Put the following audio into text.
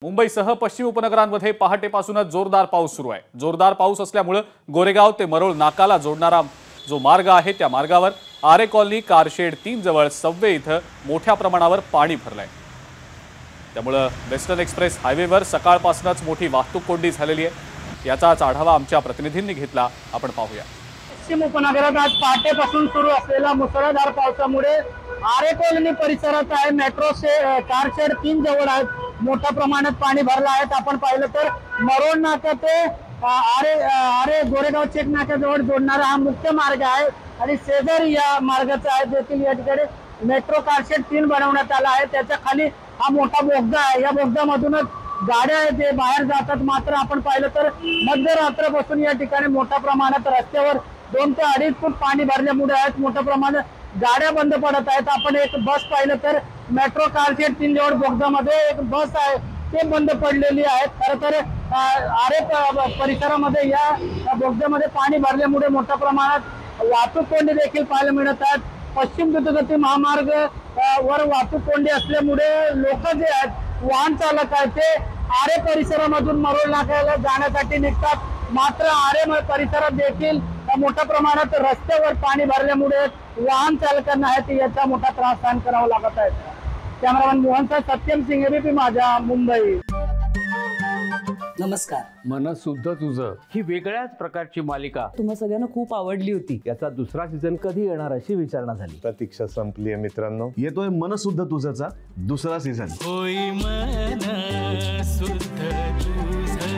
मुंबईसह पश्चिम उपनगरांमध्ये पहाटेपासूनच जोरदार पाऊस सुरू आहे। जोरदार पाऊस असल्यामुळे गोरेगाव ते मरोळ नाकाला जोडणारा जो मार्ग आहे त्या मार्गावर आरे कॉलनी कारशेड 3 जवळ सबवे इथं मोठ्या प्रमाणावर पाणी भरलंय। त्यामुळे वेस्टर्न एक्सप्रेस हायवेवर सकाळपासूनच मोठी वाहतूक कोंडी झालेली आहे। याचाच आढावा आमच्या प्रतिनिधींनी घेतला, आपण पाहूया। पश्चिम उपनगरात आज पहाटेपासून सुरू असलेल्या मुसळधार पावसामुळे आरे कॉलनी परिसरात आहे मेट्रो कारशेड 3 जवळ आहे मोठ्या प्रमाणात पाणी भरलं आहे। आपण पाहिलं तर मरोळ नाका ते आरे गोरेगाव चेक नाक्याजवळ जोडणारा हा मुख्य मार्ग आहे आणि शेजारी या मार्गाचा आहे देखील या ठिकाणी मेट्रो कारशेड 3 बनवण्यात आला आहे। त्याच्या खाली हा मोठा बोगदा आहे। या बोगद्यामधूनच गाड्या आहेत ते बाहेर जातात। मात्र आपण पाहिलं तर मध्यरात्रपासून या ठिकाणी मोठ्या प्रमाणात रस्त्यावर 2 ते 2.5 फूट पाणी भरल्यामुळे आहेत मोठ्या प्रमाणात गाड्या बंद पडत आहेत। आपण एक बस पाहिलं तर मेट्रो कारशेड 3 जवळ बोगद्यामध्ये एक बस आहे ते बंद पडलेली आहे। खरं तर आरे परिसरामध्ये या बोगद्यामध्ये पाणी भरल्यामुळे मोठ्या प्रमाणात वाहतूक कोंडी देखील पाहायला मिळत आहेत। पश्चिम द्रुतगती महामार्ग वर वाहतूक कोंडी असल्यामुळे लोक जे आहेत वाहन चालक आहेत ते आरे परिसरामधून मरोळ नाक्याला जाण्यासाठी निघतात। मात्र आरे परिसरात देखील मोठ्या प्रमाणात रस्त्यावर पाणी भरल्यामुळे वाहन चालकांना याचा मोठा त्रास सहन करावा लागत आहे। कॅमेरामॅन मोहनचा सत्यम सिंह, एबीपी माझा, मुंबई। नमस्कार। मन शुद्ध तुझं ही वेगळ्याच प्रकारची मालिका तुम्हा सगळ्यांना खूप आवडली होती। याचा दुसरा सीझन कधी येणार अशी विचारणा झाली। प्रतीक्षा संपली आहे मित्रांनो। येतोय मन शुद्ध तुझचा दुसरा सीझन। होई मन शुद्ध तुझं।